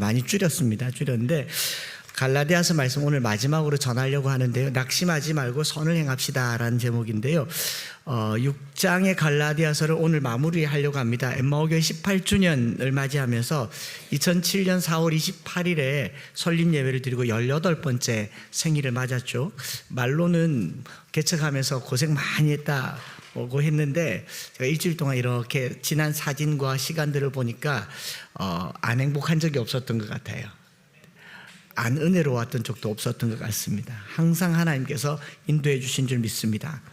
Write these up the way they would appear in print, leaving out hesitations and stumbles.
많이 줄였는데 갈라디아서 말씀 오늘 마지막으로 전하려고 하는데요. 낙심하지 말고 선을 행합시다 라는 제목인데요. 6장의 갈라디아서를 오늘 마무리하려고 합니다. 엠마오교회 18주년을 맞이하면서 2007년 4월 28일에 설립 예배를 드리고 18번째 생일을 맞았죠. 말로는 개척하면서 고생 많이 했다고 했는데 제가 일주일 동안 이렇게 지난 사진과 시간들을 보니까 안 행복한 적이 없었던 것 같아요. 안 은혜로웠던 적도 없었던 것 같습니다. 항상 하나님께서 인도해 주신 줄 믿습니다.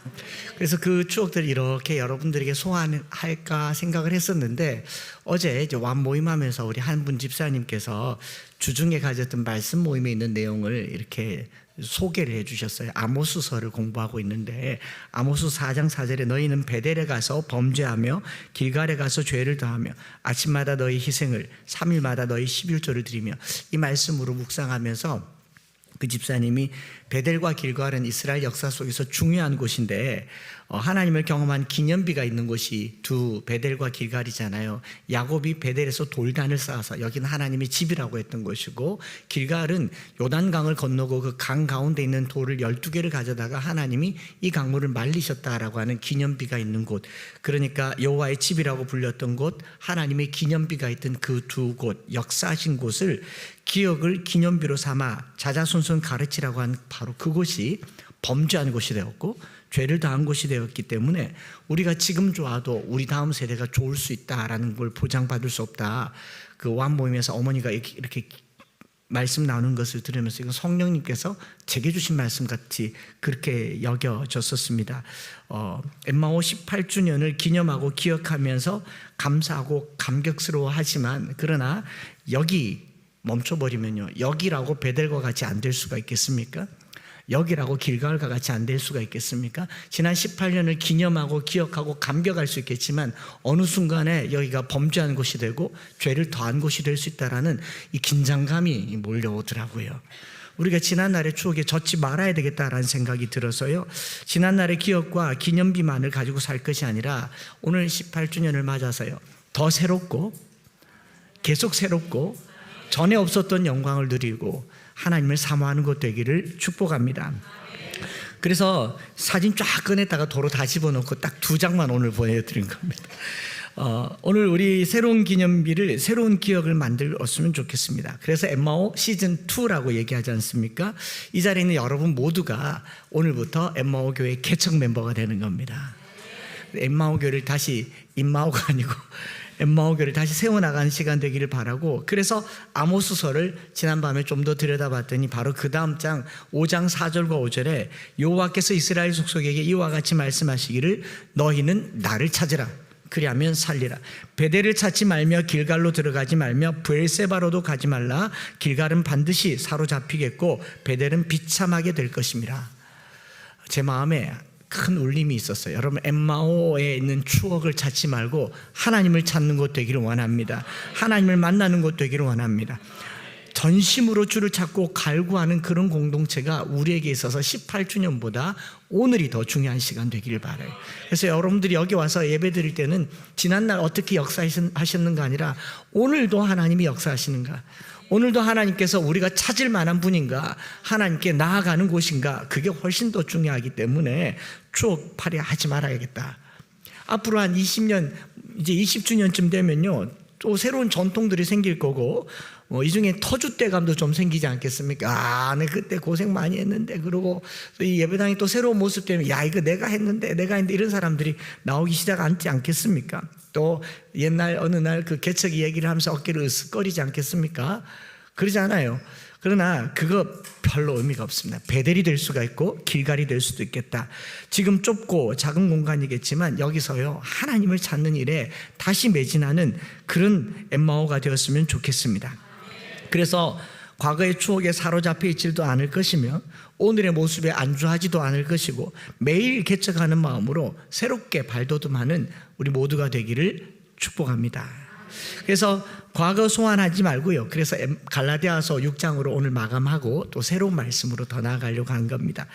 그래서 그 추억들을 이렇게 여러분들에게 소환할까 생각을 했었는데 어제 이제 완 모임하면서 우리 한 분 집사님께서 주중에 가졌던 말씀 모임에 있는 내용을 이렇게 소개를 해 주셨어요. 아모스서를 공부하고 있는데 아모스 4장 4절에 너희는 베델에 가서 범죄하며 길갈에 가서 죄를 더하며 아침마다 너희 희생을 3일마다 너희 11조를 드리며 이 말씀으로 묵상하면서 그 집사님이 베델과 길갈은 이스라엘 역사 속에서 중요한 곳인데 하나님을 경험한 기념비가 있는 곳이 두 베델과 길갈이잖아요. 야곱이 베델에서 돌단을 쌓아서 여기는 하나님의 집이라고 했던 곳이고 길갈은 요단강을 건너고 그 강 가운데 있는 돌을 12개를 가져다가 하나님이 이 강물을 말리셨다라고 하는 기념비가 있는 곳, 그러니까 여호와의 집이라고 불렸던 곳, 하나님의 기념비가 있던 그 두 곳, 역사하신 곳을 기억을 기념비로 삼아 자자손손 가르치라고 한 바로 그곳이 범죄한 곳이 되었고 죄를 다한 곳이 되었기 때문에 우리가 지금 좋아도 우리 다음 세대가 좋을 수 있다라는 걸 보장받을 수 없다. 그 완모임에서 어머니가 이렇게 말씀 나누는 것을 들으면서 이건 성령님께서 제게 주신 말씀 같이 그렇게 여겨졌었습니다. 엠마오 18주년을 기념하고 기억하면서 감사하고 감격스러워하지만 그러나 여기 멈춰버리면요, 여기라고 베델과 같이 안 될 수가 있겠습니까? 여기라고 길갈과 같이 안 될 수가 있겠습니까? 지난 18년을 기념하고 기억하고 감격할 수 있겠지만 어느 순간에 여기가 범죄한 곳이 되고 죄를 더한 곳이 될 수 있다라는 이 긴장감이 몰려오더라고요. 우리가 지난날의 추억에 젖지 말아야 되겠다라는 생각이 들어서요, 지난날의 기억과 기념비만을 가지고 살 것이 아니라 오늘 18주년을 맞아서요 더 새롭고 계속 새롭고 전에 없었던 영광을 누리고 하나님을 사모하는 것 되기를 축복합니다. 그래서 사진 쫙 꺼냈다가 도로 다 집어넣고 딱 2장만 오늘 보내드린 겁니다. 오늘 우리 새로운 기념비를, 새로운 기억을 만들었으면 좋겠습니다. 그래서 엠마오 시즌2라고 얘기하지 않습니까? 이 자리에 있는 여러분 모두가 오늘부터 엠마오 교회 개척 멤버가 되는 겁니다. 엠마오 교회를 다시 임마오가 아니고 엠마오 교회를 다시 세워나가는 시간 되기를 바라고, 그래서 아모스서를 지난밤에 좀 더 들여다봤더니 바로 그 다음 장 5장 4절과 5절에 여호와께서 이스라엘 족속에게 이와 같이 말씀하시기를 너희는 나를 찾으라 그리하면 살리라. 베델을 찾지 말며 길갈로 들어가지 말며 브엘세바로도 가지 말라. 길갈은 반드시 사로잡히겠고 베델은 비참하게 될 것입니다. 제 마음에 큰 울림이 있었어요. 여러분, 엠마오에 있는 추억을 찾지 말고 하나님을 찾는 것 되기를 원합니다. 하나님을 만나는 것 되기를 원합니다. 전심으로 주를 찾고 갈구하는 그런 공동체가 우리에게 있어서 18주년보다 오늘이 더 중요한 시간 되기를 바라요. 그래서 여러분들이 여기 와서 예배 드릴 때는 지난날 어떻게 역사하셨는가 아니라 오늘도 하나님이 역사하시는가, 오늘도 하나님께서 우리가 찾을 만한 분인가, 하나님께 나아가는 곳인가, 그게 훨씬 더 중요하기 때문에 추억팔이 하지 말아야겠다. 앞으로 한 20년, 이제 20주년쯤 되면요 또 새로운 전통들이 생길 거고 이 중에 터줏대감도 좀 생기지 않겠습니까? 내 그때 고생 많이 했는데, 그러고 이 예배당이 또 새로운 모습 되면 야 이거 내가 했는데 이런 사람들이 나오기 시작하지 않겠습니까? 또 옛날 어느 날 그 개척이 얘기를 하면서 어깨를 으쓱거리지 않겠습니까? 그러지 않아요. 그러나 그거 별로 의미가 없습니다. 베델이 될 수가 있고 길갈이 될 수도 있겠다. 지금 좁고 작은 공간이겠지만 여기서요 하나님을 찾는 일에 다시 매진하는 그런 엠마오가 되었으면 좋겠습니다. 그래서 과거의 추억에 사로잡혀 있지도 않을 것이며 오늘의 모습에 안주하지도 않을 것이고 매일 개척하는 마음으로 새롭게 발돋움하는 우리 모두가 되기를 축복합니다. 그래서 과거 소환하지 말고요, 그래서 갈라디아서 6장으로 오늘 마감하고 또 새로운 말씀으로 더 나아가려고 하는 겁니다.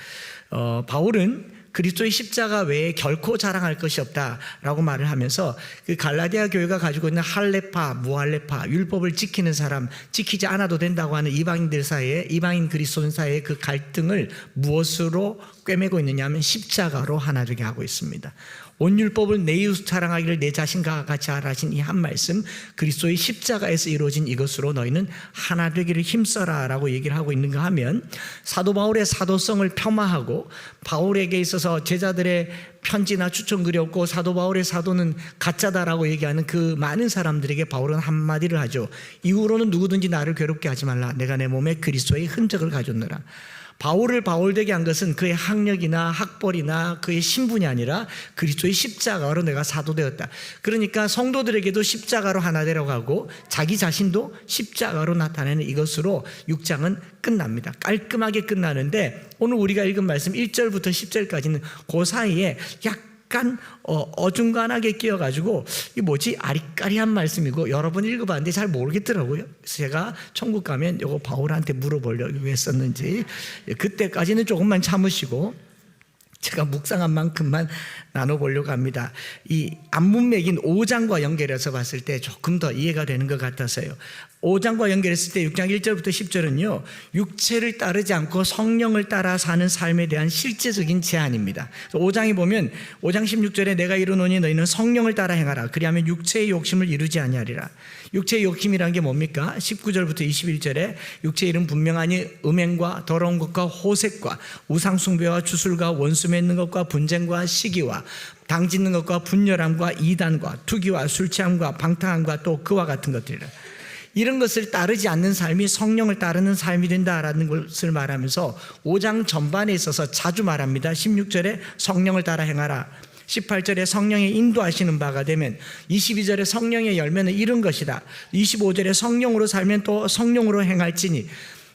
바울은 그리스도의 십자가 외에 결코 자랑할 것이 없다라고 말을 하면서 그 갈라디아 교회가 가지고 있는 할례파, 무할례파, 율법을 지키는 사람, 지키지 않아도 된다고 하는 이방인들 사이에, 이방인 그리스도인 사이의 그 갈등을 무엇으로 꿰매고 있느냐 하면 십자가로 하나 되게 하고 있습니다. 온 율법을 내 이웃 사랑하기를 내 자신과 같이 하라 하신 이 한 말씀, 그리스도의 십자가에서 이루어진 이것으로 너희는 하나 되기를 힘써라 라고 얘기를 하고 있는가 하면, 사도 바울의 사도성을 폄하하고 바울에게 있어서 제자들의 편지나 추천글이 없고 사도 바울의 사도는 가짜다라고 얘기하는 그 많은 사람들에게 바울은 한마디를 하죠. 이후로는 누구든지 나를 괴롭게 하지 말라. 내가 내 몸에 그리스도의 흔적을 가졌노라. 바울을 바울되게 한 것은 그의 학력이나 학벌이나 그의 신분이 아니라 그리스도의 십자가로 내가 사도되었다. 그러니까 성도들에게도 십자가로 하나 되라고 하고 자기 자신도 십자가로 나타내는 이것으로 6장은 끝납니다. 깔끔하게 끝나는데 오늘 우리가 읽은 말씀 1절부터 10절까지는 그 사이에 약간 어중간하게 끼어가지고 이 뭐지 아리까리한 말씀이고 여러 번 읽어봤는데 잘 모르겠더라고요. 그래서 제가 천국 가면 이거 바울한테 물어보려고 왜 썼는지, 그때까지는 조금만 참으시고 제가 묵상한 만큼만 나눠보려고 합니다. 이 앞문맥인 5장과 연결해서 봤을 때 조금 더 이해가 되는 것 같아서요. 5장과 연결했을 때 6장 1절부터 10절은요, 육체를 따르지 않고 성령을 따라 사는 삶에 대한 실제적인 제안입니다. 5장에 보면 5장 16절에 내가 이르노니 너희는 성령을 따라 행하라. 그리하면 육체의 욕심을 이루지 아니하리라. 육체의 욕심이란 게 뭡니까? 19절부터 21절에 육체의 일은 분명하니 음행과 더러운 것과 호색과 우상숭배와 주술과 원수 맺는 것과 분쟁과 시기와 당 짓는 것과 분열함과 이단과 투기와 술취함과 방탕함과 또 그와 같은 것들이라. 이런 것을 따르지 않는 삶이 성령을 따르는 삶이 된다라는 것을 말하면서 5장 전반에 있어서 자주 말합니다. 16절에 성령을 따라 행하라. 18절에 성령의 인도하시는 바가 되면, 22절에 성령의 열매는 이런 것이다. 25절에 성령으로 살면 또 성령으로 행할지니.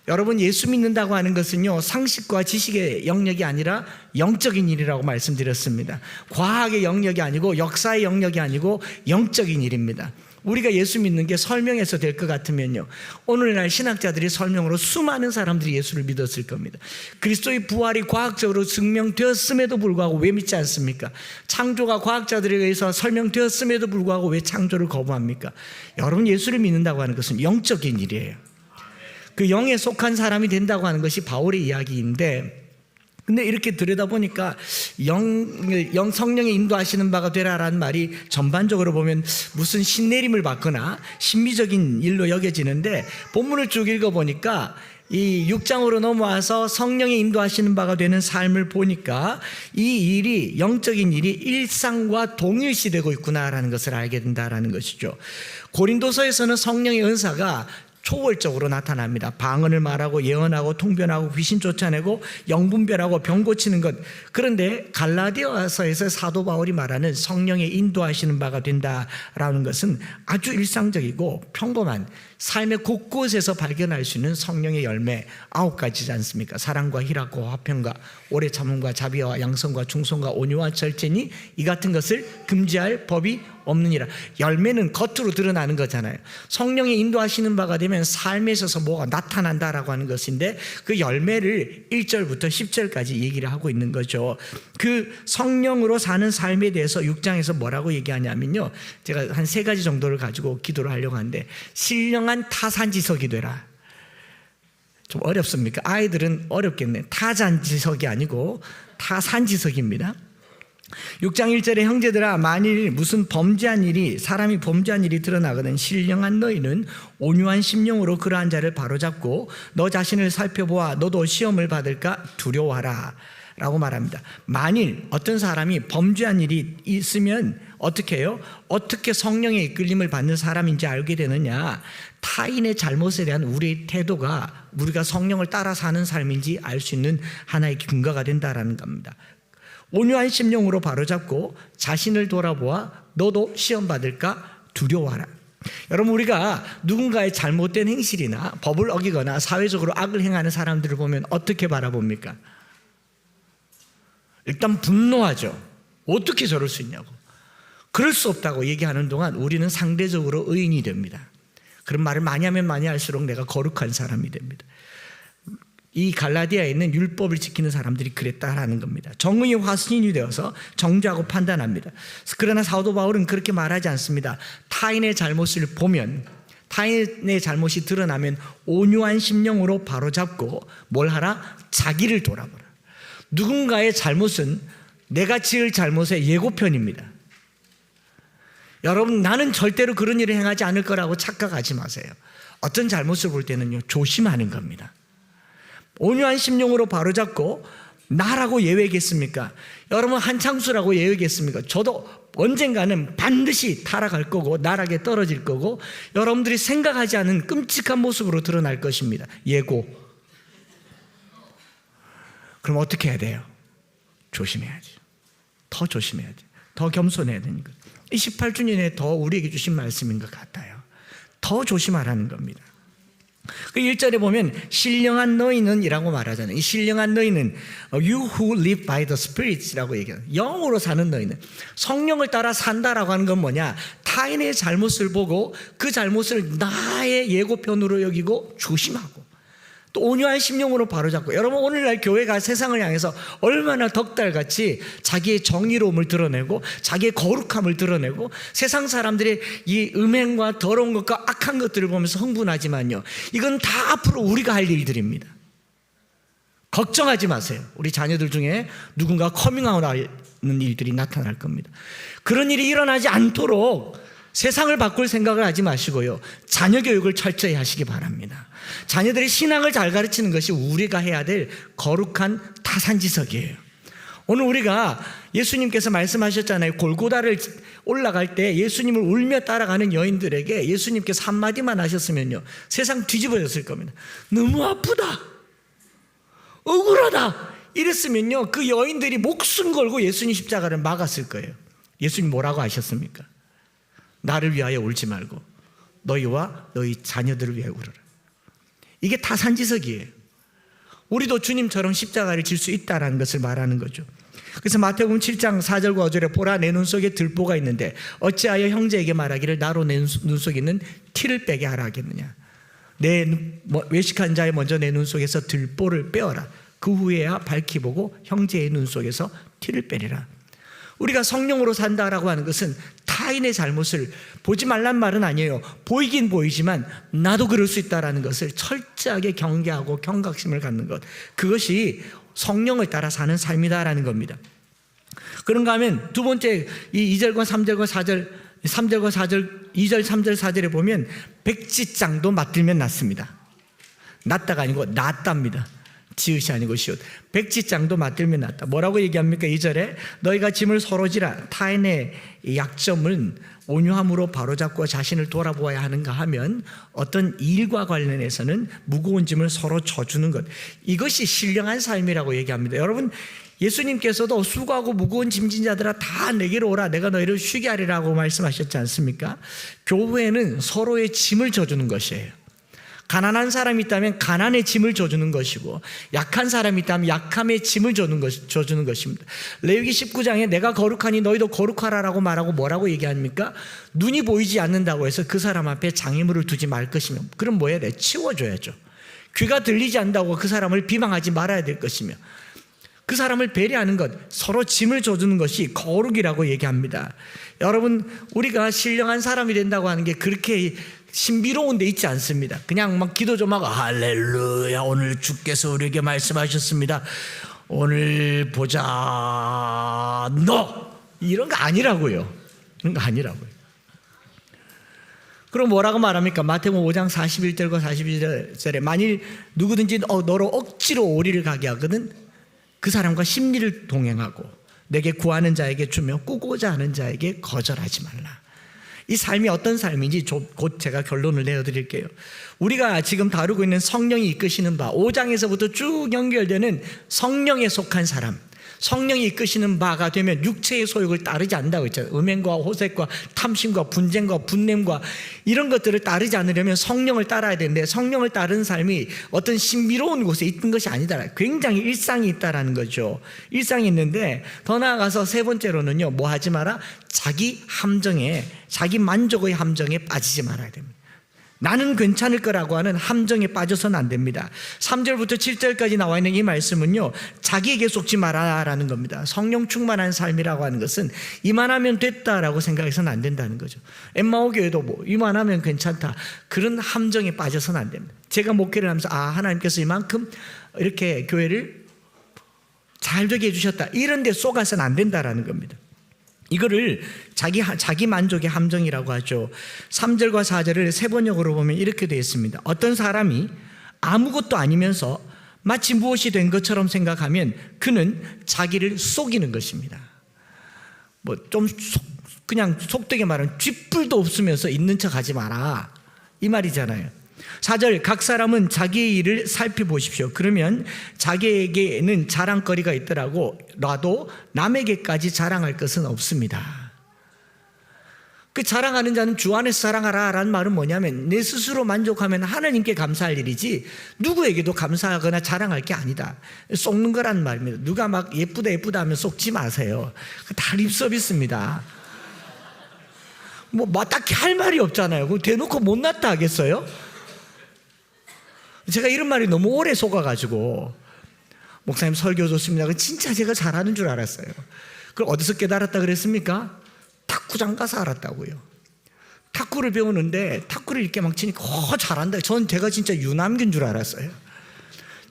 여러분, 예수 믿는다고 하는 것은요, 상식과 지식의 영역이 아니라 영적인 일이라고 말씀드렸습니다. 과학의 영역이 아니고 역사의 영역이 아니고 영적인 일입니다. 우리가 예수 믿는 게 설명해서 될 것 같으면요, 오늘날 신학자들이 설명으로 수많은 사람들이 예수를 믿었을 겁니다. 그리스도의 부활이 과학적으로 증명되었음에도 불구하고 왜 믿지 않습니까? 창조가 과학자들에 의해서 설명되었음에도 불구하고 왜 창조를 거부합니까? 여러분, 예수를 믿는다고 하는 것은 영적인 일이에요. 그 영에 속한 사람이 된다고 하는 것이 바울의 이야기인데, 근데 이렇게 들여다보니까 성령의 인도하시는 바가 되라라는 말이 전반적으로 보면 무슨 신내림을 받거나 신비적인 일로 여겨지는데, 본문을 쭉 읽어보니까 이 6장으로 넘어와서 성령의 인도하시는 바가 되는 삶을 보니까 이 일이, 영적인 일이 일상과 동일시되고 있구나라는 것을 알게 된다라는 것이죠. 고린도서에서는 성령의 은사가 초월적으로 나타납니다. 방언을 말하고 예언하고 통변하고 귀신 쫓아내고 영분별하고 병 고치는 것. 그런데 갈라디아서에서 사도 바울이 말하는 성령의 인도하시는 바가 된다라는 것은 아주 일상적이고 평범한 삶의 곳곳에서 발견할 수 있는 성령의 열매 9가지지 않습니까? 사랑과 희락과 화평과 오래 참음과 자비와 양성과 충성과 온유와 절제니 이 같은 것을 금지할 법이 없느니라. 열매는 겉으로 드러나는 거잖아요. 성령이 인도하시는 바가 되면 삶에 있어서 뭐가 나타난다라고 하는 것인데, 그 열매를 1절부터 10절까지 얘기를 하고 있는 거죠. 그 성령으로 사는 삶에 대해서 6장에서 뭐라고 얘기하냐면요, 제가 한 3가지 정도를 가지고 기도를 하려고 하는데, 신령한 타산지석이 되라. 좀 어렵습니까? 아이들은 어렵겠네. 타잔지석이 아니고 타산지석입니다. 6장 1절에 형제들아, 만일 무슨 사람이 범죄한 일이 드러나거든 신령한 너희는 온유한 심령으로 그러한 자를 바로잡고 너 자신을 살펴보아 너도 시험을 받을까 두려워하라 라고 말합니다. 만일 어떤 사람이 범죄한 일이 있으면 어떻게 해요? 어떻게 성령의 이끌림을 받는 사람인지 알게 되느냐? 타인의 잘못에 대한 우리의 태도가 우리가 성령을 따라 사는 삶인지 알 수 있는 하나의 근거가 된다라는 겁니다. 온유한 심령으로 바로잡고 자신을 돌아보아 너도 시험 받을까 두려워하라. 여러분, 우리가 누군가의 잘못된 행실이나 법을 어기거나 사회적으로 악을 행하는 사람들을 보면 어떻게 바라봅니까? 일단 분노하죠. 어떻게 저럴 수 있냐고. 그럴 수 없다고 얘기하는 동안 우리는 상대적으로 의인이 됩니다. 그런 말을 많이 하면 많이 할수록 내가 거룩한 사람이 됩니다. 이 갈라디아에 있는 율법을 지키는 사람들이 그랬다라는 겁니다. 정의의 화신이 되어서 정죄하고 판단합니다. 그러나 사도 바울은 그렇게 말하지 않습니다. 타인의 잘못을 보면, 타인의 잘못이 드러나면 온유한 심령으로 바로잡고 뭘 하라? 자기를 돌아보라. 누군가의 잘못은 내가 지을 잘못의 예고편입니다. 여러분, 나는 절대로 그런 일을 행하지 않을 거라고 착각하지 마세요. 어떤 잘못을 볼 때는요, 조심하는 겁니다. 온유한 심령으로 바로잡고 나라고 예외겠습니까? 여러분, 한창수라고 예외겠습니까? 저도 언젠가는 반드시 타락할 거고 나락에 떨어질 거고 여러분들이 생각하지 않은 끔찍한 모습으로 드러날 것입니다. 예고. 그럼 어떻게 해야 돼요? 조심해야지. 더 조심해야지. 더 겸손해야 되는 것. 이 18주년에 더 우리에게 주신 말씀인 것 같아요. 더 조심하라는 겁니다. 그 1절에 보면 신령한 너희는 이라고 말하잖아요. 이 신령한 너희는 You who live by the Spirit이라고 얘기해요. 영으로 사는 너희는. 성령을 따라 산다라고 하는 건 뭐냐? 타인의 잘못을 보고 그 잘못을 나의 예고편으로 여기고 조심하고 또 온유한 심령으로 바로잡고. 여러분, 오늘날 교회가 세상을 향해서 얼마나 덕달같이 자기의 정의로움을 드러내고 자기의 거룩함을 드러내고 세상 사람들의 이 음행과 더러운 것과 악한 것들을 보면서 흥분하지만요, 이건 다 앞으로 우리가 할 일들입니다. 걱정하지 마세요. 우리 자녀들 중에 누군가 커밍아웃하는 일들이 나타날 겁니다. 그런 일이 일어나지 않도록 세상을 바꿀 생각을 하지 마시고요, 자녀 교육을 철저히 하시기 바랍니다. 자녀들이 신앙을 잘 가르치는 것이 우리가 해야 될 거룩한 타산지석이에요. 오늘 우리가 예수님께서 말씀하셨잖아요. 골고다를 올라갈 때 예수님을 울며 따라가는 여인들에게 예수님께서 한마디만 하셨으면요, 세상 뒤집어졌을 겁니다. 너무 아프다, 억울하다 이랬으면요, 그 여인들이 목숨 걸고 예수님 십자가를 막았을 거예요. 예수님 뭐라고 하셨습니까? 나를 위하여 울지 말고 너희와 너희 자녀들을 위하여 울어라. 이게 타산지석이에요. 우리도 주님처럼 십자가를 질 수 있다는 것을 말하는 거죠. 그래서 마태복음 7장 4절과 5절에 보라, 내 눈 속에 들보가 있는데 어찌하여 형제에게 말하기를 나로 내 눈 속에 있는 티를 빼게 하라 하겠느냐. 외식한 자의 먼저 내 눈 속에서 들보를 빼어라. 그 후에야 밝히 보고 형제의 눈 속에서 티를 빼리라. 우리가 성령으로 산다라고 하는 것은 타인의 잘못을 보지 말란 말은 아니에요. 보이긴 보이지만 나도 그럴 수 있다라는 것을 철저하게 경계하고 경각심을 갖는 것, 그것이 성령을 따라 사는 삶이다라는 겁니다. 그런가 하면 두 번째, 이 2절과 3절과 4절, 3절과 4절, 2절, 3절, 4절에 보면 백지장도 맞들면 낫습니다. 낫다가 아니고 낫답니다. 지읒이 아니고 시옷. 백지장도 맞들면 낫다. 뭐라고 얘기합니까? 2절에 너희가 짐을 서로 지라. 타인의 약점은 온유함으로 바로잡고 자신을 돌아보아야 하는가 하면 어떤 일과 관련해서는 무거운 짐을 서로 져주는 것, 이것이 신령한 삶이라고 얘기합니다. 여러분, 예수님께서도 수고하고 무거운 짐진 자들아 다 내게로 오라, 내가 너희를 쉬게 하리라고 말씀하셨지 않습니까? 교회는 서로의 짐을 져주는 것이에요. 가난한 사람이 있다면 가난의 짐을 져주는 것이고, 약한 사람이 있다면 약함의 짐을 져주는 것입니다. 레위기 19장에 내가 거룩하니 너희도 거룩하라라고 말하고 뭐라고 얘기합니까? 눈이 보이지 않는다고 해서 그 사람 앞에 장애물을 두지 말 것이며, 그럼 뭐 해야 돼? 치워줘야죠. 귀가 들리지 않는다고 그 사람을 비방하지 말아야 될 것이며, 그 사람을 배려하는 것, 서로 짐을 져주는 것이 거룩이라고 얘기합니다. 여러분, 우리가 신령한 사람이 된다고 하는 게 그렇게 신비로운 데 있지 않습니다. 그냥 막 기도 좀 하고 할렐루야, 오늘 주께서 우리에게 말씀하셨습니다, 오늘 보자 너, 이런 거 아니라고요. 이런 거 아니라고요. 그럼 뭐라고 말합니까? 마태복음 5장 41절과 42절에 만일 누구든지 너로 억지로 오리를 가게 하거든 그 사람과 심리를 동행하고 내게 구하는 자에게 주며 꾸고자 하는 자에게 거절하지 말라. 이 삶이 어떤 삶인지 곧 제가 결론을 내어드릴게요. 우리가 지금 다루고 있는 성령이 이끄시는 바, 5장에서부터 쭉 연결되는 성령에 속한 사람, 성령이 이끄시는 바가 되면 육체의 소욕을 따르지 않는다고 했잖아요. 음행과 호색과 탐심과 분쟁과 분냄과 이런 것들을 따르지 않으려면 성령을 따라야 되는데, 성령을 따르는 삶이 어떤 신비로운 곳에 있는 것이 아니다. 굉장히 일상이 있다라는 거죠. 일상이 있는데, 더 나아가서 세 번째로는요, 뭐 하지 마라? 자기 함정에, 자기 만족의 함정에 빠지지 말아야 됩니다. 나는 괜찮을 거라고 하는 함정에 빠져서는 안 됩니다. 3절부터 7절까지 나와 있는 이 말씀은요, 자기에게 속지 마라라는 겁니다. 성령 충만한 삶이라고 하는 것은 이만하면 됐다라고 생각해서는 안 된다는 거죠. 엠마오 교회도 뭐 이만하면 괜찮다, 그런 함정에 빠져서는 안 됩니다. 제가 목회를 하면서 하나님께서 이만큼 이렇게 교회를 잘 되게 해주셨다, 이런 데 쏘가서는 안 된다라는 겁니다. 이거를 자기 만족의 함정이라고 하죠. 3절과 4절을 세 번역으로 보면 이렇게 되어 있습니다. 어떤 사람이 아무것도 아니면서 마치 무엇이 된 것처럼 생각하면 그는 자기를 속이는 것입니다. 뭐 좀 그냥 속되게 말하면 쥐뿔도 없으면서 있는 척 하지 마라, 이 말이잖아요. 4절, 각 사람은 자기의 일을 살펴보십시오. 그러면 자기에게는 자랑거리가 있더라도 남에게까지 자랑할 것은 없습니다. 그 자랑하는 자는 주 안에서 자랑하라 라는 말은 뭐냐면, 내 스스로 만족하면 하나님께 감사할 일이지 누구에게도 감사하거나 자랑할 게 아니다, 속는 거라는 말입니다. 누가 막 예쁘다 하면 속지 마세요. 다 립서비스입니다. 뭐 딱히 할 말이 없잖아요. 그럼 대놓고 못났다 하겠어요? 제가 이런 말이 너무 오래 속아가지고, 목사님 설교 좋습니다, 진짜 제가 잘하는 줄 알았어요. 그걸 어디서 깨달았다 그랬습니까? 탁구장 가서 알았다고요. 탁구를 배우는데 탁구를 이렇게 막 치니까 잘한다. 전 제가 진짜 유남기인 줄 알았어요.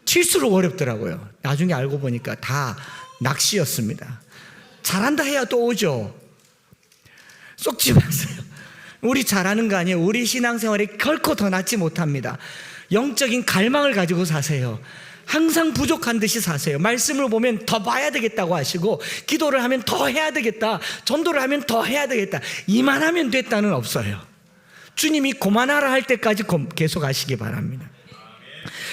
칠수록 어렵더라고요. 나중에 알고 보니까 다 낚시였습니다. 잘한다 해야 또 오죠. 쏙지 마세요. 우리 잘하는 거 아니에요. 우리 신앙생활이 결코 더 낫지 못합니다. 영적인 갈망을 가지고 사세요. 항상 부족한 듯이 사세요. 말씀을 보면 더 봐야 되겠다고 하시고, 기도를 하면 더 해야 되겠다, 전도를 하면 더 해야 되겠다, 이만하면 됐다는 없어요. 주님이 그만하라 할 때까지 계속 하시기 바랍니다.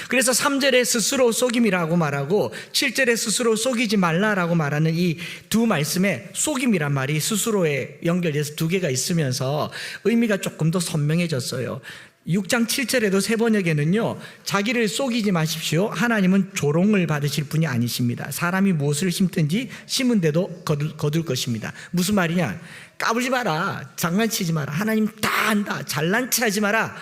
그래서 3절에 스스로 속임이라고 말하고 7절에 스스로 속이지 말라라고 말하는 이 두 말씀에 속임이란 말이 스스로에 연결돼서 두 개가 있으면서 의미가 조금 더 선명해졌어요. 6장 7절에도 세 번역에는요, 자기를 속이지 마십시오, 하나님은 조롱을 받으실 분이 아니십니다. 사람이 무엇을 심든지 심은 대도 거둘 것입니다. 무슨 말이냐? 까불지 마라, 장난치지 마라, 하나님 다 안다, 잘난 체 하지 마라,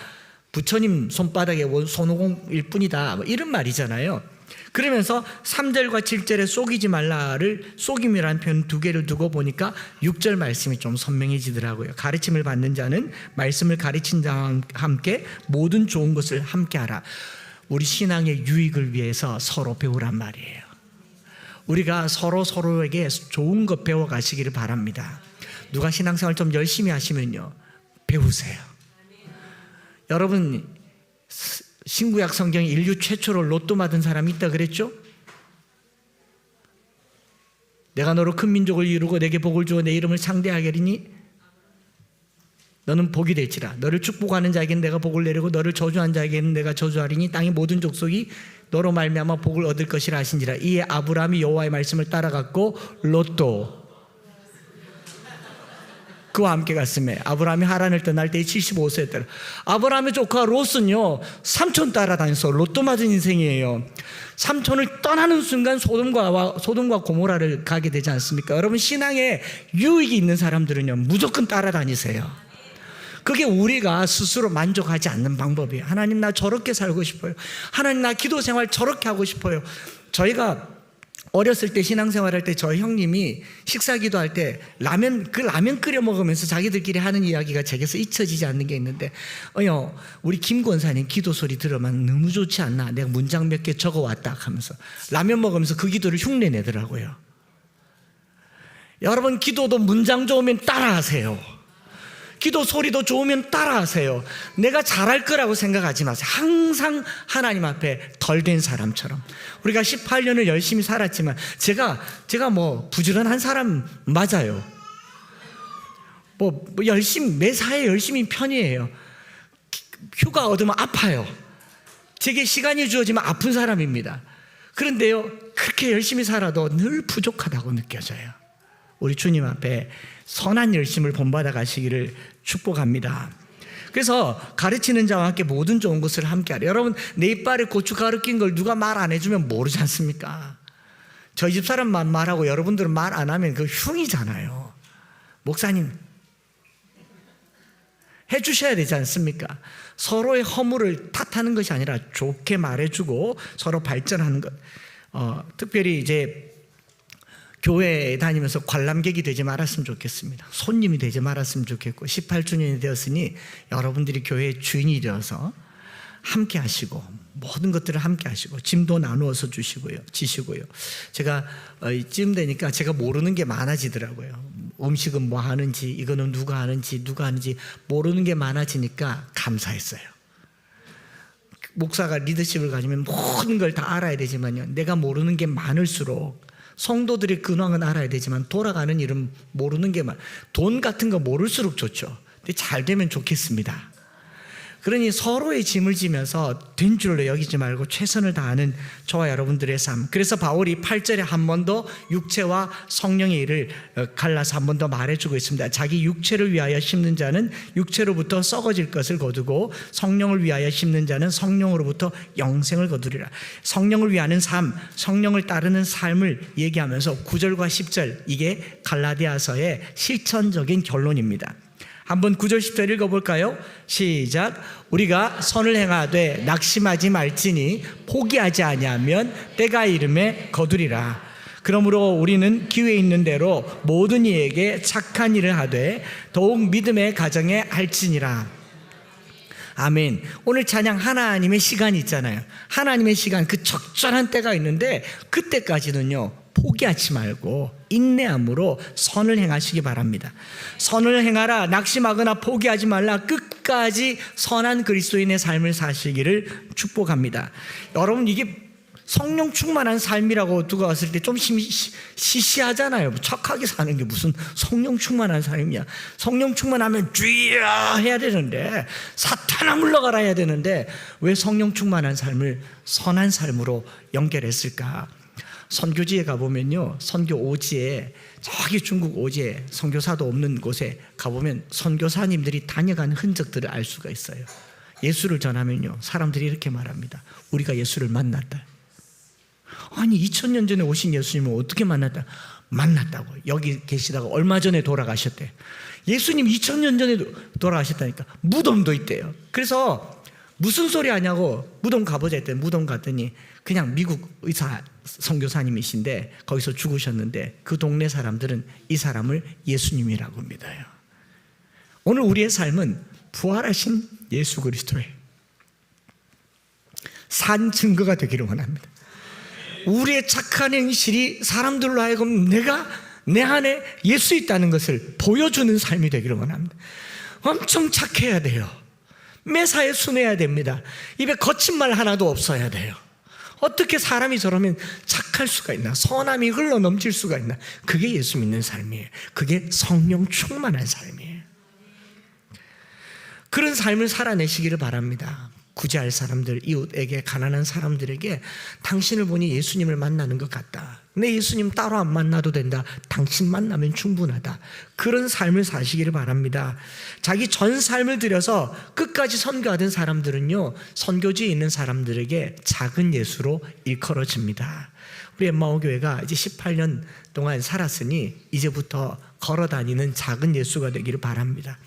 부처님 손바닥에 손오공일 뿐이다, 뭐 이런 말이잖아요. 그러면서 3절과 7절에 속이지 말라를 속임이라는 표현 두 개를 두고 보니까 6절 말씀이 좀 선명해지더라고요. 가르침을 받는 자는 말씀을 가르친 자와 함께 모든 좋은 것을 함께 하라. 우리 신앙의 유익을 위해서 서로 배우란 말이에요. 우리가 서로에게 좋은 것 배워가시기를 바랍니다. 누가 신앙생활 좀 열심히 하시면요, 배우세요. 여러분, 신구약 성경에 인류 최초로 로또 맞은 사람이 있다 그랬죠? 내가 너로 큰 민족을 이루고 내게 복을 주어 내 이름을 창대하게 하리니 너는 복이 될지라. 너를 축복하는 자에게는 내가 복을 내리고 너를 저주한 자에게는 내가 저주하리니 땅의 모든 족속이 너로 말미암아 복을 얻을 것이라 하신지라. 이에 아브라함이 여호와의 말씀을 따라갔고 로또 그와 함께 갔음에 아브라함이 하란을 떠날 때에 75세였더라. 아브라함의 조카 롯은요, 삼촌 따라다녀서 로또 맞은 인생이에요. 삼촌을 떠나는 순간 소돔과 고모라를 가게 되지 않습니까? 여러분, 신앙에 유익이 있는 사람들은요, 무조건 따라다니세요. 그게 우리가 스스로 만족하지 않는 방법이에요. 하나님, 나 저렇게 살고 싶어요. 하나님, 나 기도 생활 저렇게 하고 싶어요. 저희가 어렸을 때 신앙생활할 때 저희 형님이 식사 기도할 때 라면 끓여 먹으면서 자기들끼리 하는 이야기가 제게서 잊혀지지 않는 게 있는데, 우리 김 권사님 기도 소리 들으면 너무 좋지 않나, 내가 문장 몇 개 적어왔다 하면서 라면 먹으면서 그 기도를 흉내 내더라고요. 여러분, 기도도 문장 좋으면 따라하세요. 기도 소리도 좋으면 따라하세요. 내가 잘할 거라고 생각하지 마세요. 항상 하나님 앞에 덜 된 사람처럼. 우리가 18년을 열심히 살았지만 제가 뭐 부지런한 사람 맞아요. 뭐 열심히 매사에 열심히 편이에요. 휴가 얻으면 아파요. 제게 시간이 주어지면 아픈 사람입니다. 그런데요, 그렇게 열심히 살아도 늘 부족하다고 느껴져요. 우리 주님 앞에 선한 열심을 본받아 가시기를 축복합니다. 그래서 가르치는 자와 함께 모든 좋은 것을 함께 하라. 여러분, 내 이빨에 고춧가루 낀 걸 누가 말 안 해주면 모르지 않습니까? 저희 집 사람만 말하고 여러분들은 말 안 하면 그 흉이잖아요. 목사님, 해주셔야 되지 않습니까? 서로의 허물을 탓하는 것이 아니라 좋게 말해주고 서로 발전하는 것. 특별히 이제 교회에 다니면서 관람객이 되지 말았으면 좋겠습니다. 손님이 되지 말았으면 좋겠고, 18주년이 되었으니 여러분들이 교회의 주인이 되어서 함께 하시고 모든 것들을 함께 하시고 짐도 나누어서 지시고요. 제가 이쯤 되니까 제가 모르는 게 많아지더라고요. 음식은 뭐 하는지, 이거는 누가 하는지 모르는 게 많아지니까 감사했어요. 목사가 리더십을 가지면 모든 걸 다 알아야 되지만요, 내가 모르는 게 많을수록, 성도들의 근황은 알아야 되지만 돌아가는 일은 모르는 게 돈 같은 거 모를수록 좋죠. 근데 잘 되면 좋겠습니다. 그러니 서로의 짐을 지면서 된 줄로 여기지 말고 최선을 다하는 저와 여러분들의 삶. 그래서 바울이 8절에 한 번 더 육체와 성령의 일을 갈라서 한 번 더 말해주고 있습니다. 자기 육체를 위하여 심는 자는 육체로부터 썩어질 것을 거두고 성령을 위하여 심는 자는 성령으로부터 영생을 거두리라. 성령을 위하는 삶, 성령을 따르는 삶을 얘기하면서 9절과 10절, 이게 갈라디아서의 실천적인 결론입니다. 한번 9절 10절 읽어볼까요? 시작. 우리가 선을 행하되 낙심하지 말지니 포기하지 아니하면 때가 이름에 거두리라. 그러므로 우리는 기회 있는 대로 모든 이에게 착한 일을 하되 더욱 믿음의 가정에 할지니라. 아멘. 오늘 찬양 하나님의 시간이 있잖아요. 하나님의 시간, 그 적절한 때가 있는데 그때까지는요 포기하지 말고 인내함으로 선을 행하시기 바랍니다. 선을 행하라. 낙심하거나 포기하지 말라. 끝까지 선한 그리스도인의 삶을 사시기를 축복합니다. 여러분, 이게 성령 충만한 삶이라고 누가 왔을 때 좀 시시하잖아요. 착하게 사는 게 무슨 성령 충만한 삶이야. 성령 충만하면 주여 해야 되는데, 사탄아 물러가라 해야 되는데, 왜 성령 충만한 삶을 선한 삶으로 연결했을까? 선교지에 가보면요, 선교 오지에, 저기 중국 오지에 선교사도 없는 곳에 가보면 선교사님들이 다녀간 흔적들을 알 수가 있어요. 예수를 전하면요, 사람들이 이렇게 말합니다. 우리가 예수를 만났다. 아니 2000년 전에 오신 예수님을 어떻게 만났다? 만났다고. 여기 계시다가 얼마 전에 돌아가셨대. 예수님 2000년 전에 돌아가셨다니까. 무덤도 있대요. 그래서 무슨 소리 하냐고 무덤 가보자 했더니, 무덤 갔더니 그냥 미국 의사 선교사님이신데 거기서 죽으셨는데, 그 동네 사람들은 이 사람을 예수님이라고 믿어요. 오늘 우리의 삶은 부활하신 예수 그리스도의 산 증거가 되기를 원합니다. 우리의 착한 행실이 사람들로 하여금 내가 내 안에 예수 있다는 것을 보여주는 삶이 되기를 원합니다. 엄청 착해야 돼요. 매사에 순해야 됩니다. 입에 거친 말 하나도 없어야 돼요. 어떻게 사람이 저러면 착할 수가 있나? 선함이 흘러 넘칠 수가 있나? 그게 예수 믿는 삶이에요. 그게 성령 충만한 삶이에요. 그런 삶을 살아내시기를 바랍니다. 구제할 사람들, 이웃에게, 가난한 사람들에게 당신을 보니 예수님을 만나는 것 같다. 내 예수님 따로 안 만나도 된다. 당신 만나면 충분하다. 그런 삶을 사시기를 바랍니다. 자기 전 삶을 들여서 끝까지 선교하던 사람들은요, 선교지에 있는 사람들에게 작은 예수로 일컬어집니다. 우리 엠마오 교회가 이제 18년 동안 살았으니 이제부터 걸어다니는 작은 예수가 되기를 바랍니다.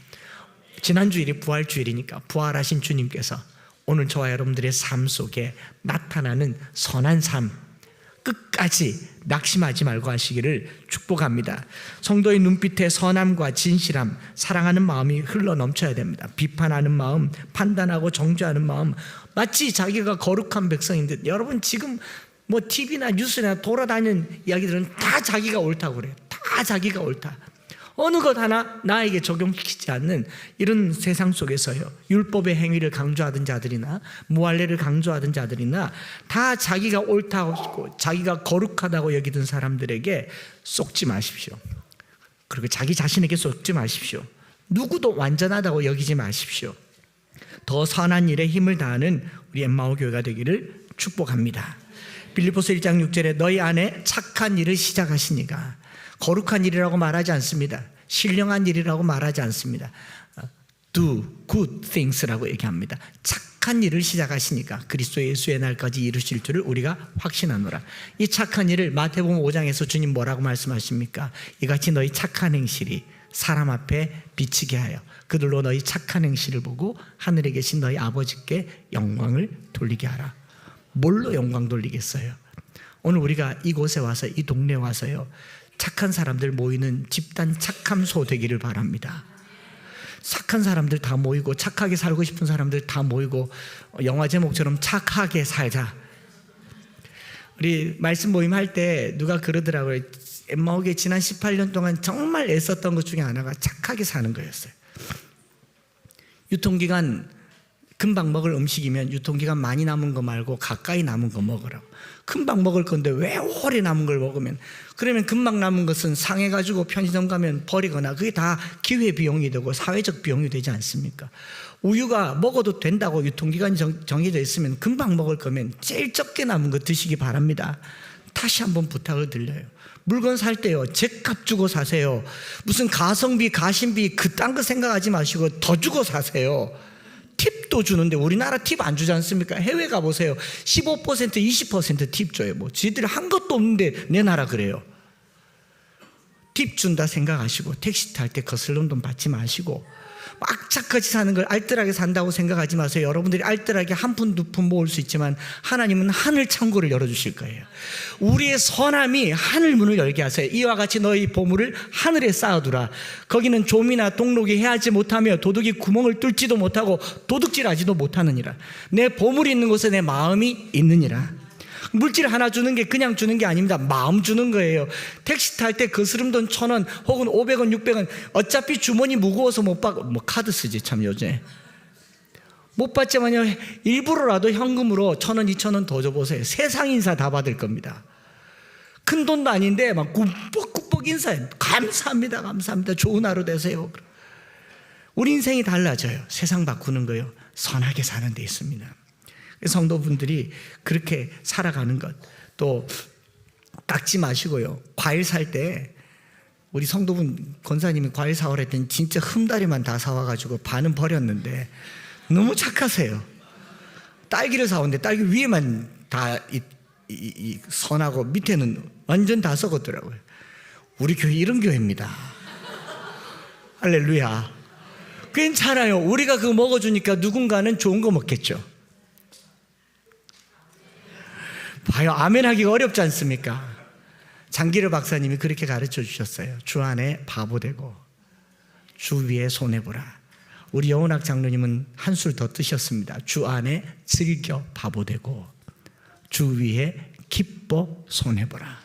지난 주일이 부활주일이니까 부활하신 주님께서 오늘 저와 여러분들의 삶 속에 나타나는 선한 삶, 끝까지 낙심하지 말고 하시기를 축복합니다. 성도의 눈빛에 선함과 진실함, 사랑하는 마음이 흘러 넘쳐야 됩니다. 비판하는 마음, 판단하고 정죄하는 마음, 마치 자기가 거룩한 백성인 듯. 여러분, 지금 뭐 TV나 뉴스나 돌아다니는 이야기들은 다 자기가 옳다고 그래요. 다 자기가 옳다. 어느 것 하나 나에게 적용시키지 않는 이런 세상 속에서요, 율법의 행위를 강조하던 자들이나 무할례를 강조하던 자들이나 다 자기가 옳다고, 자기가 거룩하다고 여기던 사람들에게 속지 마십시오. 그리고 자기 자신에게 속지 마십시오. 누구도 완전하다고 여기지 마십시오. 더 선한 일에 힘을 다하는 우리 엠마오 교회가 되기를 축복합니다. 빌립보서 1장 6절에 너희 안에 착한 일을 시작하시니가, 거룩한 일이라고 말하지 않습니다. 신령한 일이라고 말하지 않습니다. Do good things라고 얘기합니다. 착한 일을 시작하시니까 그리스도 예수의 날까지 이루실 줄을 우리가 확신하노라. 이 착한 일을 마태복음 5장에서 주님 뭐라고 말씀하십니까? 이같이 너희 착한 행실이 사람 앞에 비치게 하여 그들로 너희 착한 행실을 보고 하늘에 계신 너희 아버지께 영광을 돌리게 하라. 뭘로 영광 돌리겠어요? 오늘 우리가 이곳에 와서, 이 동네에 와서요, 착한 사람들 모이는 집단 착함소 되기를 바랍니다. 착한 사람들 다 모이고 착하게 살고 싶은 사람들 다 모이고 영화 제목처럼 착하게 살자. 우리 말씀 모임 할 때 누가 그러더라고요. 엠마오교회 지난 18년 동안 정말 애썼던 것 중에 하나가 착하게 사는 거였어요. 유통기간 금방 먹을 음식이면 유통기간 많이 남은 거 말고 가까이 남은 거 먹으라고. 금방 먹을 건데 왜 오래 남은 걸 먹으면, 그러면 금방 남은 것은 상해가지고 편의점 가면 버리거나 그게 다 기회비용이 되고 사회적 비용이 되지 않습니까? 우유가 먹어도 된다고 유통기간이 정해져 있으면 금방 먹을 거면 제일 적게 남은 거 드시기 바랍니다. 다시 한번 부탁을 드려요. 물건 살 때요, 제값 주고 사세요. 무슨 가성비, 가심비 그딴 거 생각하지 마시고 더 주고 사세요. 팁도 주는데 우리나라 팁 안 주지 않습니까? 해외 가보세요. 15%, 20% 팁 줘요. 뭐 지들이 한 것도 없는데 내 나라 그래요. 팁 준다 생각하시고 택시 탈 때 거슬린 돈 받지 마시고 악착같이 사는 걸 알뜰하게 산다고 생각하지 마세요. 여러분들이 알뜰하게 한 푼, 두 푼 모을 수 있지만 하나님은 하늘 창고를 열어주실 거예요. 우리의 선함이 하늘 문을 열게 하세요. 이와 같이 너희 보물을 하늘에 쌓아두라. 거기는 좀이나 동록이 해하지 못하며 도둑이 구멍을 뚫지도 못하고 도둑질하지도 못하느니라. 내 보물이 있는 곳에 내 마음이 있느니라. 물질 하나 주는 게 그냥 주는 게 아닙니다. 마음 주는 거예요. 택시 탈 때 거스름 돈 1,000원 혹은 500원, 600원 어차피 주머니 무거워서 못 받고, 뭐 카드 쓰지 참 요새. 못 받지만요, 일부러라도 현금으로 1,000원, 2,000원 더 줘보세요. 세상 인사 다 받을 겁니다. 큰 돈도 아닌데 막 꾹꾹 인사해. 감사합니다, 감사합니다. 좋은 하루 되세요. 우리 인생이 달라져요. 세상 바꾸는 거요, 선하게 사는 데 있습니다. 성도분들이 그렇게 살아가는 것, 또 깎지 마시고요. 과일 살 때 우리 성도분 권사님이 과일 사오라 했더니 진짜 흠다리만 다 사와가지고 반은 버렸는데 너무 착하세요. 딸기를 사오는데 딸기 위에만 다 선하고 밑에는 완전 다 썩었더라고요. 우리 교회 이런 교회입니다. 할렐루야. 괜찮아요. 우리가 그거 먹어주니까 누군가는 좋은 거 먹겠죠. 봐요, 아멘 하기가 어렵지 않습니까? 장기르 박사님이 그렇게 가르쳐 주셨어요. 주 안에 바보 되고 주 위에 손해보라. 우리 영원학 장로님은 한술 더 뜨셨습니다. 주 안에 즐겨 바보 되고 주 위에 기뻐 손해보라.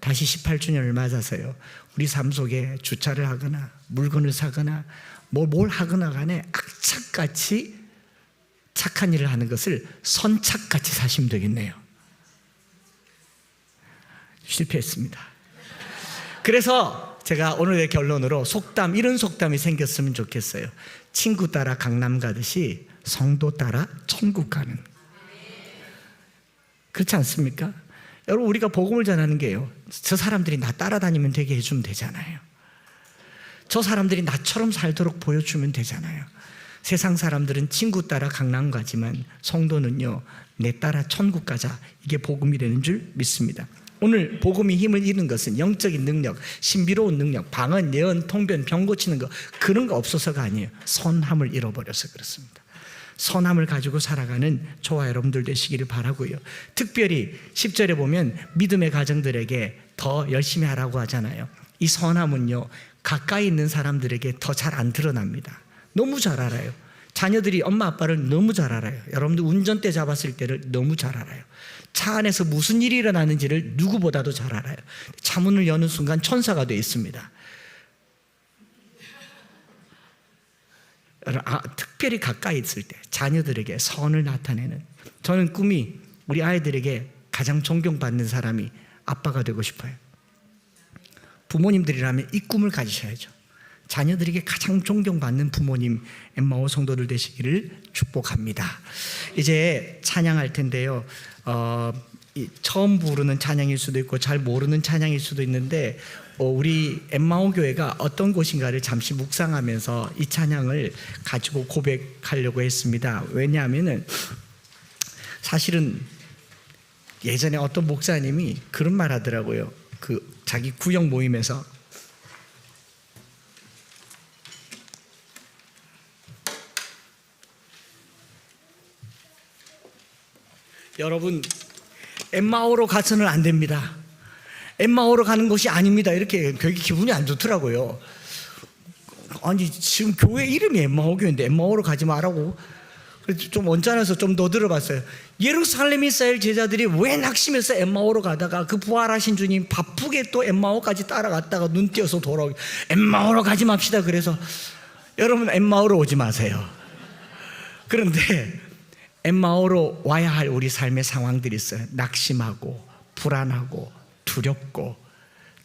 다시 18주년을 맞아서요, 우리 삶 속에 주차를 하거나 물건을 사거나 뭘 하거나 간에 악착같이 착한 일을 하는 것을 선착같이 사시면 되겠네요. 실패했습니다. 그래서 제가 오늘의 결론으로 속담, 이런 속담이 생겼으면 좋겠어요. 친구 따라 강남 가듯이 성도 따라 천국 가는. 그렇지 않습니까? 여러분, 우리가 복음을 전하는 게요, 저 사람들이 나 따라다니면 되게 해주면 되잖아요. 저 사람들이 나처럼 살도록 보여주면 되잖아요. 세상 사람들은 친구 따라 강남 가지만 성도는요, 내 따라 천국 가자. 이게 복음이 되는 줄 믿습니다. 오늘 복음이 힘을 잃은 것은 영적인 능력, 신비로운 능력, 방언, 예언, 통변, 병 고치는 거, 그런 거 없어서가 아니에요. 선함을 잃어버려서 그렇습니다. 선함을 가지고 살아가는 저와 여러분들 되시기를 바라고요. 특별히 10절에 보면 믿음의 가정들에게 더 열심히 하라고 하잖아요. 이 선함은요, 가까이 있는 사람들에게 더 잘 안 드러납니다. 너무 잘 알아요. 자녀들이 엄마 아빠를 너무 잘 알아요. 여러분들 운전대 잡았을 때를 너무 잘 알아요. 차 안에서 무슨 일이 일어나는지를 누구보다도 잘 알아요. 차문을 여는 순간 천사가 되어 있습니다. 특별히 가까이 있을 때 자녀들에게 선을 나타내는, 저는 꿈이 우리 아이들에게 가장 존경받는 사람이 아빠가 되고 싶어요. 부모님들이라면 이 꿈을 가지셔야죠. 자녀들에게 가장 존경받는 부모님, 엠마오 성도들 되시기를 축복합니다. 이제 찬양할 텐데요, 처음 부르는 찬양일 수도 있고 잘 모르는 찬양일 수도 있는데 우리 엠마오 교회가 어떤 곳인가를 잠시 묵상하면서 이 찬양을 가지고 고백하려고 했습니다. 왜냐하면 사실은 예전에 어떤 목사님이 그런 말 하더라고요. 그 자기 구역 모임에서 여러분, 엠마오로 가서는 안 됩니다. 엠마오로 가는 것이 아닙니다. 이렇게 되게 기분이 안 좋더라고요. 아니, 지금 교회 이름이 엠마오 교회인데 엠마오로 가지 말라고. 그래서 좀 언짢아서 좀 더 들어봤어요. 예루살렘 이스라엘 제자들이 왜 낙심해서 엠마오로 가다가 그 부활하신 주님 바쁘게 또 엠마오까지 따라갔다가 눈 띄어서 돌아오고, 엠마오로 가지 맙시다. 그래서 여러분, 엠마오로 오지 마세요. 그런데 엠마오로 와야 할 우리 삶의 상황들이 있어요. 낙심하고 불안하고 두렵고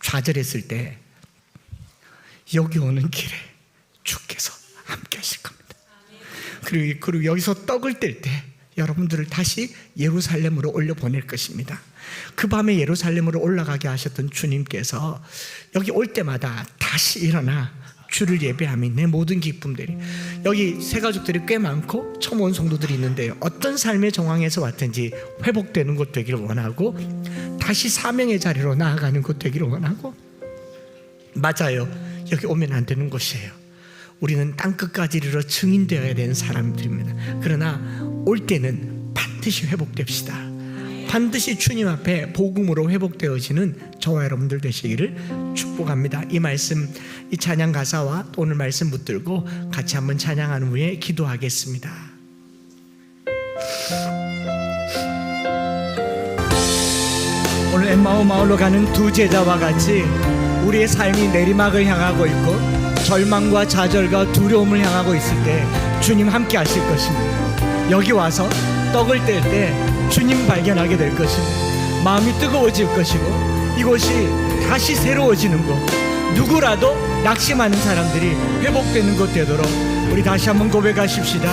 좌절했을 때 여기 오는 길에 주께서 함께 하실 겁니다. 그리고 여기서 떡을 뗄 때 여러분들을 다시 예루살렘으로 올려보낼 것입니다. 그 밤에 예루살렘으로 올라가게 하셨던 주님께서 여기 올 때마다 다시 일어나 주를 예배함이 내 모든 기쁨들이, 여기 새 가족들이 꽤 많고 처음 온 성도들이 있는데요, 어떤 삶의 정황에서 왔든지 회복되는 것 되기를 원하고 다시 사명의 자리로 나아가는 것 되기를 원하고, 맞아요, 여기 오면 안 되는 곳이에요. 우리는 땅끝까지 이르러 증인되어야 되는 사람들입니다. 그러나 올 때는 반드시 회복됩시다. 반드시 주님 앞에 복음으로 회복되어지는 저와 여러분들 되시기를 축복합니다. 이 말씀, 이 찬양 가사와 오늘 말씀 붙들고 같이 한번 찬양하는 후에 기도하겠습니다. 오늘 엠마오 마을로 가는 두 제자와 같이 우리의 삶이 내리막을 향하고 있고 절망과 좌절과 두려움을 향하고 있을 때 주님 함께 하실 것입니다. 여기 와서 떡을 뗄 때 주님 발견하게 될 것입니다. 마음이 뜨거워질 것이고 이곳이 다시 새로워지는 곳, 누구라도 낙심하는 사람들이 회복되는 곳 되도록 우리 다시 한번 고백하십시다.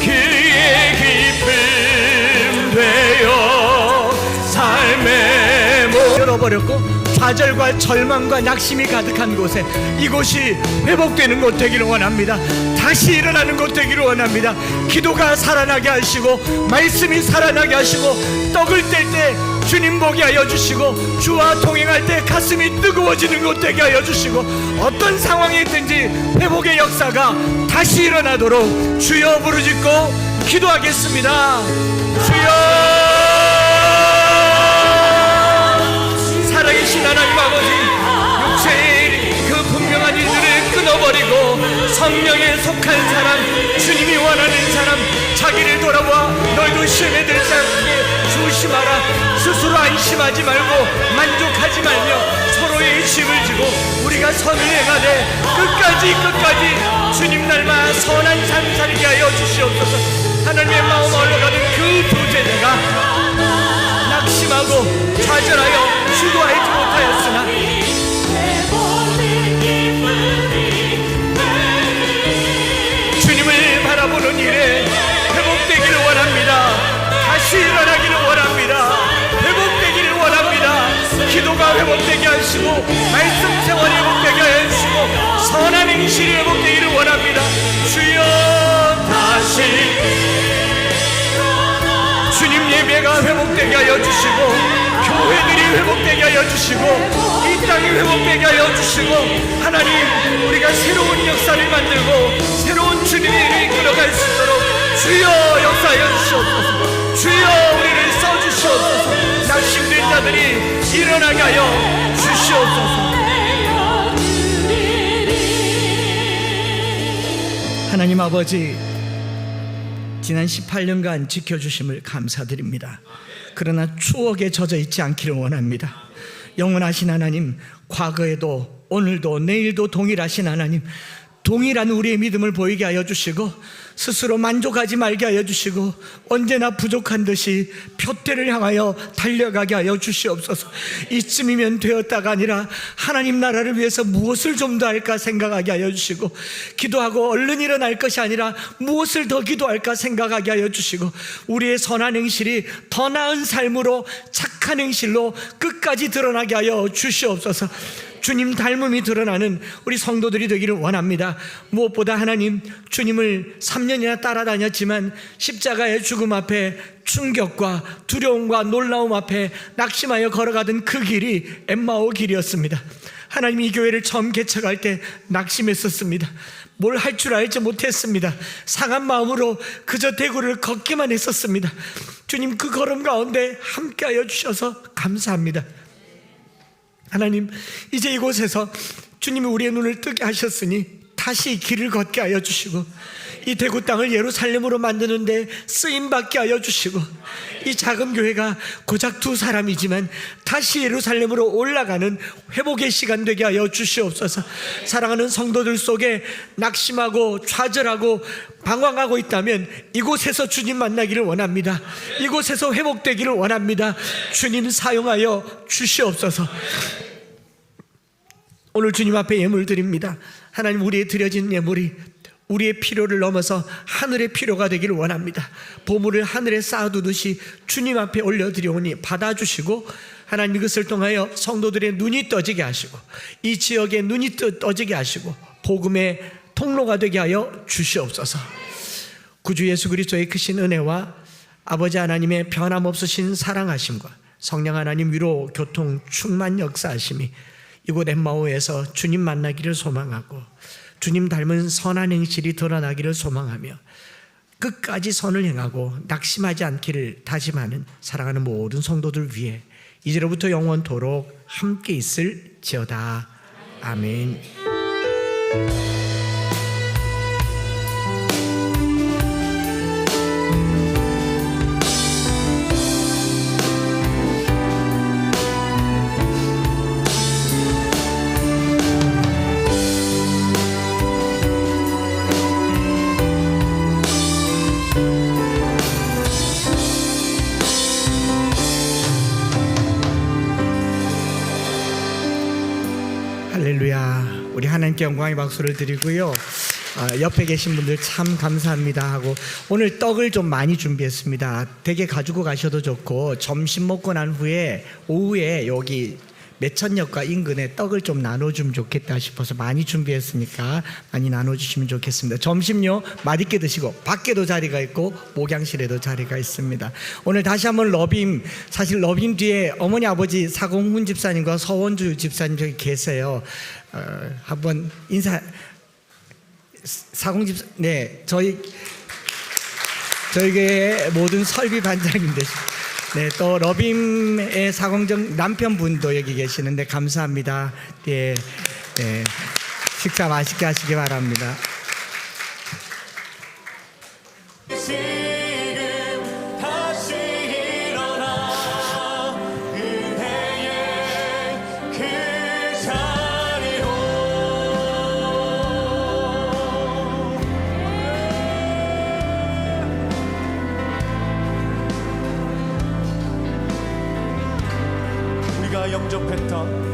그의 기쁨 되어 삶의 문 열어버렸고 좌절과 절망과 낙심이 가득한 곳에 이곳이 회복되는 곳 되기를 원합니다. 다시 일어나는 곳 되기를 원합니다. 기도가 살아나게 하시고 말씀이 살아나게 하시고 떡을 뗄 때 주님 보게 하여 주시고 주와 동행할 때 가슴이 뜨거워지는 곳 되게 하여 주시고 어떤 상황이 있든지 회복의 역사가 다시 일어나도록 주여 부르짖고 기도하겠습니다. 주여, 살아계신 하나님 아버지, 육체의 그 분명한 일들을 끊어버리고 성령에 속한 사람, 주님이 원하는 사람, 자기를 돌아보아 너희도 시험에 들지 않게 조심하라. 스스로 안심하지 말고 만족하지 말며 서로의 짐을 지고 우리가 선을 행하되 끝까지 주님 닮아 선한 삶 살게 하여 주시옵소서. 하나님의 마음 올라가는 그 두 제자가 낙심하고 좌절하여 기도하지 못하였으나 주님을 바라보는 일에 회복되기를 원합니다. 다시 일어나기를 원합니다. 회복되기를 원합니다. 기도가 회복되게 하시고 말씀 생활이 회복되게 하시고 선한 행실이 회복되기를 원합니다. 주여, 다시 주님 예배가 회복되게 하여 주시고 교회들이 회복되게 하여 주시고 이 땅이 회복되게 하여 주시고 하나님, 우리가 새로운 역사를 만들고 새로운 주님을 이끌어갈 수 있도록 주여 역사하여 주시옵소서. 주여 우리를 써주시옵소서. 낙심된 자들이 일어나게 하여 주시옵소서. 하나님 아버지, 지난 18년간 지켜주심을 감사드립니다. 그러나 추억에 젖어 있지 않기를 원합니다. 영원하신 하나님, 과거에도 오늘도 내일도 동일하신 하나님, 동일한 우리의 믿음을 보이게 하여 주시고 스스로 만족하지 말게 하여 주시고 언제나 부족한 듯이 표대를 향하여 달려가게 하여 주시옵소서. 이쯤이면 되었다가 아니라 하나님 나라를 위해서 무엇을 좀 더 할까 생각하게 하여 주시고, 기도하고 얼른 일어날 것이 아니라 무엇을 더 기도할까 생각하게 하여 주시고, 우리의 선한 행실이 더 나은 삶으로 착한 행실로 끝까지 드러나게 하여 주시옵소서. 주님 닮음이 드러나는 우리 성도들이 되기를 원합니다. 무엇보다 하나님, 주님을 3년이나 따라다녔지만 십자가의 죽음 앞에 충격과 두려움과 놀라움 앞에 낙심하여 걸어가던 그 길이 엠마오 길이었습니다. 하나님, 이 교회를 처음 개척할 때 낙심했었습니다. 뭘 할 줄 알지 못했습니다. 상한 마음으로 그저 대구를 걷기만 했었습니다. 주님, 그 걸음 가운데 함께하여 주셔서 감사합니다. 하나님, 이제 이곳에서 주님이 우리의 눈을 뜨게 하셨으니 다시 길을 걷게 하여 주시고, 이 대구 땅을 예루살렘으로 만드는데 쓰임받게 하여 주시고, 이 작은 교회가 고작 2사람이지만 다시 예루살렘으로 올라가는 회복의 시간 되게 하여 주시옵소서. 사랑하는 성도들 속에 낙심하고 좌절하고 방황하고 있다면 이곳에서 주님 만나기를 원합니다. 이곳에서 회복되기를 원합니다. 주님 사용하여 주시옵소서. 오늘 주님 앞에 예물 드립니다. 하나님, 우리의 드려진 예물이 우리의 필요를 넘어서 하늘의 필요가 되기를 원합니다. 보물을 하늘에 쌓아두듯이 주님 앞에 올려드리오니 받아주시고, 하나님, 이것을 통하여 성도들의 눈이 떠지게 하시고, 이 지역의 눈이 떠지게 하시고, 복음의 통로가 되게 하여 주시옵소서. 구주 예수 그리스도의 크신 은혜와 아버지 하나님의 변함없으신 사랑하심과 성령 하나님 위로 교통 충만 역사하심이 이곳 엠마오에서 주님 만나기를 소망하고, 주님 닮은 선한 행실이 드러나기를 소망하며, 끝까지 선을 행하고 낙심하지 않기를 다짐하는 사랑하는 모든 성도들 위해 이제로부터 영원토록 함께 있을지어다. 아멘. 할렐루야. 우리 하나님께 영광의 박수를 드리고요. 옆에 계신 분들 참 감사합니다 하고, 오늘 떡을 좀 많이 준비했습니다. 댁에 가지고 가셔도 좋고, 점심 먹고 난 후에 오후에 여기 매천역과 인근에 떡을 좀 나눠주면 좋겠다 싶어서 많이 준비했으니까 많이 나눠주시면 좋겠습니다. 점심요 맛있게 드시고, 밖에도 자리가 있고 목양실에도 자리가 있습니다. 오늘 다시 한번 러빔, 사실 러빔 뒤에 어머니 아버지 사공훈 집사님과 서원주 집사님 저기 계세요. 한번 인사. 사공 집사, 네, 저희 교회 모든 설비 반장님들, 네, 또 러빔의 사공정 남편분도 여기 계시는데 감사합니다. 예, 네, 식사 맛있게 하시기 바랍니다. 영접했던